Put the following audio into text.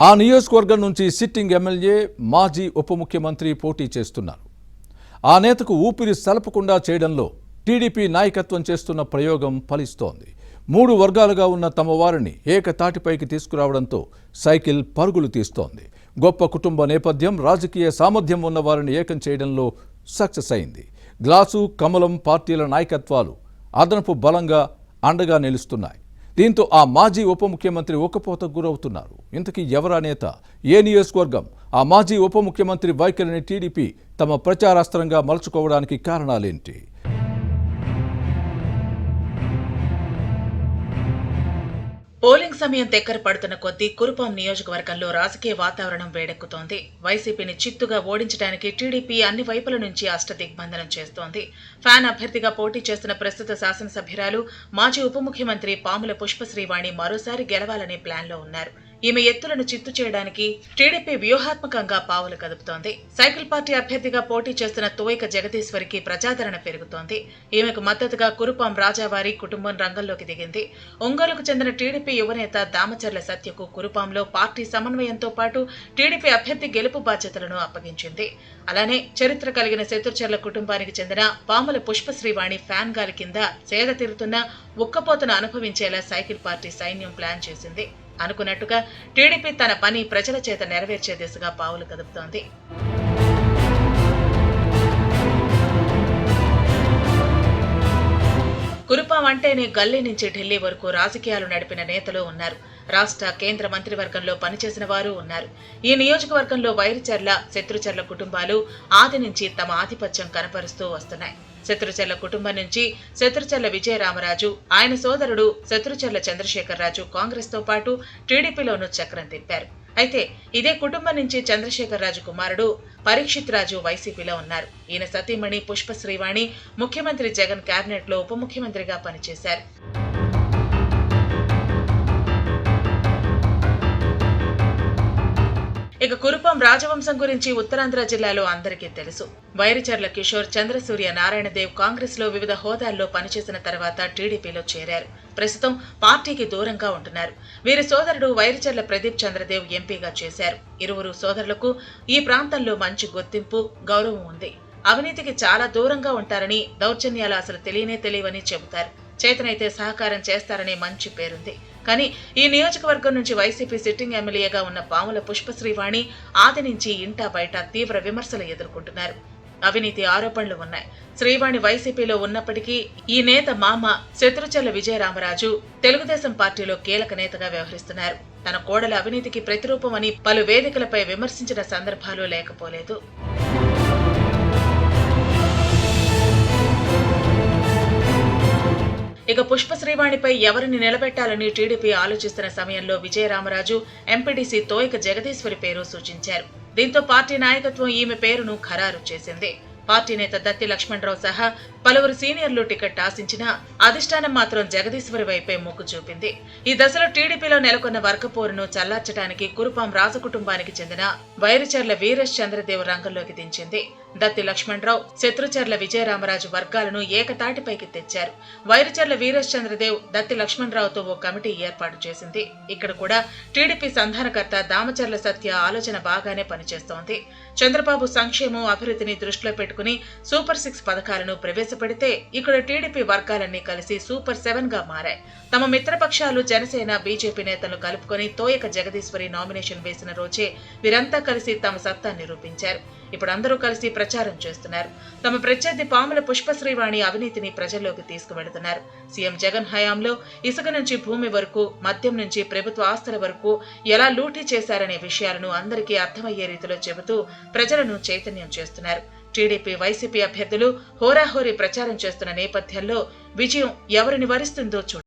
ఆ నియోజకవర్గం నుంచి సిట్టింగ్ ఎమ్మెల్యే మాజీ ఉప ముఖ్యమంత్రి పోటీ చేస్తున్నారు. ఆ నేతకు ఊపిరి సలపకుండా చేయడంలో టీడీపీ నాయకత్వం చేస్తున్న ప్రయోగం ఫలిస్తోంది. 3 వర్గాలుగా ఉన్న తమ వారిని ఏకతాటిపైకి తీసుకురావడంతో సైకిల్ పరుగులు తీస్తోంది. గొప్ప కుటుంబ నేపథ్యం, రాజకీయ సామర్థ్యం ఉన్న వారిని ఏకం చేయడంలో సక్సెస్ అయింది. గ్లాసు, కమలం పార్టీల నాయకత్వాలు అదనపు బలంగా అండగా నిలుస్తున్నాయి. దీంతో ఆ మాజీ ఉప ముఖ్యమంత్రి ఉక్కపోతకు గురవుతున్నారు. ఇంతకీ ఎవరా నేత, ఏ నియోజకవర్గం, ఆ మాజీ ఉప ముఖ్యమంత్రి వైఖరిని టీడీపీ తమ ప్రచారాస్త్రంగా మలుచుకోవడానికి కారణాలేంటి? పోలింగ్ సమయం దగ్గర పడుతున్న కొద్దీ కురుపాం నియోజకవర్గంలో రాజకీయ వాతావరణం వేడెక్కుతోంది. వైసీపీని చిత్తుగా ఓడించడానికి టీడీపీ అన్ని వైపుల నుంచి అష్టదిగ్బంధనం చేస్తోంది. ఫ్యాన్ అభ్యర్థిగా పోటీ చేస్తున్న ప్రస్తుత శాసనసభ్యురాలు, మాజీ ఉప ముఖ్యమంత్రి పాముల పుష్పశ్రీవాణి మరోసారి గెలవాలనే ప్లాన్లో ఉన్నారు. ఈమె ఎత్తులను చిత్తు చేయడానికి టీడీపీ వ్యూహాత్మకంగా పావులు కదుపుతోంది. సైకిల్ పార్టీ అభ్యర్థిగా పోటీ చేస్తున్న తోయిక జగదీశ్వరికి ప్రజాదరణ పెరుగుతోంది. ఈమెకు మద్దతుగా కురుపాం రాజావారి కుటుంబం రంగంలోకి దిగింది. ఒంగోలుకు చెందిన టీడీపీ యువనేత దామచర్ల సత్యకు కురుపాంలో పార్టీ సమన్వయంతో పాటు టీడీపీ అభ్యర్థి గెలుపు బాధ్యతలను అప్పగించింది. అలానే చరిత్ర కలిగిన శత్రుచర్ల కుటుంబానికి చెందిన పాముల పుష్పశ్రీవాణి ఫ్యాన్ గాలి కింద సేద తీరుతున్న ఉక్కపోతను అనుభవించేలా సైకిల్ పార్టీ సైన్యం ప్లాన్ చేసింది. అనుకున్నట్టుగా టీడీపీ తన పని ప్రజల చేత నెరవేర్చే దిశగా పావులు కదుపుతోంది. కురుపాం అంటేనే గల్లీ నుంచి ఢిల్లీ వరకు రాజకీయాలు నడిపిన నేతలు ఉన్నారు. రాష్ట్ర, కేంద్ర మంత్రివర్గంలో పనిచేసిన వారు ఉన్నారు. ఈ నియోజకవర్గంలో వైరిచర్ల, శత్రుచర్ల కుటుంబాలు ఆది నుంచి తమ ఆధిపత్యం కనపరుస్తూ వస్తున్నాయి. శత్రుచర్ల కుటుంబం నుంచి శత్రుచర్ల విజయరామరాజు, ఆయన సోదరుడు శత్రుచర్ల చంద్రశేఖరరాజు కాంగ్రెస్ తో పాటు టీడీపీలోనూ చక్రం తిప్పారు. అయితే ఇదే కుటుంబం నుంచి చంద్రశేఖరరాజు కుమారుడు పరీక్షిత్ రాజు వైసీపీలో ఉన్నారు. ఈయన సతీమణి పుష్పశ్రీవాణి ముఖ్యమంత్రి జగన్ కేబినెట్ లో ఉప ముఖ్యమంత్రిగా పనిచేశారు. ఇక కురుపాం రాజవంశం గురించి ఉత్తరాంధ్ర జిల్లాలో అందరికీ తెలుసు. వైరిచర్ల కిషోర్, చంద్రసూర్య నారాయణదేవ్ కాంగ్రెస్ లో వివిధ హోదాల్లో పనిచేసిన తర్వాత టీడీపీలో చేరారు. ప్రస్తుతం పార్టీకి దూరంగా ఉంటున్నారు. వీరి సోదరుడు వైరిచర్ల ప్రదీప్ చంద్రదేవ్ ఎంపీగా చేశారు. ఇరువురు సోదరులకు ఈ ప్రాంతంలో మంచి గుర్తింపు, గౌరవం ఉంది. అవినీతికి చాలా దూరంగా ఉంటారని, దౌర్జన్యాలు అసలు తెలియవని చెబుతారు. చేతనైతే సహకారం చేస్తారనే మంచి పేరుంది. కానీ ఈ నియోజకవర్గం నుంచి వైసీపీ సిట్టింగ్ ఎమ్మెల్యేగా ఉన్న పాముల పుష్పశ్రీవాణి ఆది నుంచి ఇంటా బయట తీవ్ర విమర్శలు ఎదుర్కొంటున్నారు. అవినీతి ఆరోపణలు ఉన్నాయి. శ్రీవాణి వైసీపీలో ఉన్నప్పటికీ ఈ నేత మామ శత్రుచర్ల విజయరామరాజు తెలుగుదేశం పార్టీలో కీలక నేతగా వ్యవహరిస్తున్నారు. తన కోడల అవినీతికి ప్రతిరూపమని పలు వేదికలపై విమర్శించిన సందర్భాలు లేకపోలేదు. ఇక పుష్పశ్రీవాణిపై ఎవరిని నిలబెట్టాలని టీడీపీ ఆలోచిస్తున్న సమయంలో విజయరామరాజు, ఎంపీడీసీ తోయిక జగదీశ్వరి పేరు సూచించారు. దీంతో పార్టీ నాయకత్వం ఈమె పేరును ఖరారు చేసింది. పార్టీ నేత దత్తి లక్ష్మణరావు సహా పలువురు సీనియర్లు టికెట్ ఆశించినా అధిష్టానం మాత్రం జగదీశ్వరి వైపే మొగ్గు చూపింది. ఈ దశలో టీడీపీలో నెలకొన్న వర్గపోరును చల్లార్చడానికి కురుపాం రాజకుటుంబానికి చెందిన వైరిచర్ల వీరేష్ చంద్రదేవ్ రంగంలోకి దించింది. దత్తి లక్ష్మణరావు, శత్రుచర్ల విజయరామరాజు వర్గాలను ఏకతాటిపైకి తెచ్చారు. వైరిచర్ల వీరేష్ చంద్రదేవ్, దత్తి లక్ష్మణరావుతో ఓ కమిటీ ఏర్పాటు చేసింది. ఇక్కడ కూడా టీడీపీ సంధానకర్త దామచర్ల సత్య ఆలోచన బాగానే పనిచేస్తోంది. చంద్రబాబు సంక్షేమం, అభివృద్ధిని దృష్టిలో పెట్టుకుని సూపర్ 6 పథకాలను ప్రవేశపెడితే ఇక్కడ టీడీపీ వర్గాలన్నీ కలిసి సూపర్ 7 గా మారాయి. తమ మిత్రపక్షాలు జనసేన, బీజేపీ నేతలు కలుపుకొని తోయక జగదీశ్వరి నామినేషన్ వేసిన రోజే వీరంతా కలిసి తమ సత్తా నిరూపించారు. ఇప్పుడు అందరూ కలిసి ప్రచారం చేస్తున్నారు. తమ ప్రత్యర్థి పాముల పుష్పశ్రీవాణి అవినీతిని ప్రజల్లోకి తీసుకువెడుతున్నారు. సీఎం జగన్ హయాంలో ఇసుక నుంచి భూమి వరకు, మద్యం నుంచి ప్రభుత్వ ఆస్తుల వరకు ఎలా లూటీ చేశారనే విషయాలను అందరికీ అర్థమయ్యే రీతిలో చెబుతూ ప్రజలను చైతన్యం చేస్తున్నారు. టీడీపీ, వైసీపీ అభ్యర్థులు హోరాహోరీ ప్రచారం చేస్తున్న నేపథ్యంలో విజయం ఎవరిని వరిస్తుందో చూడాలి.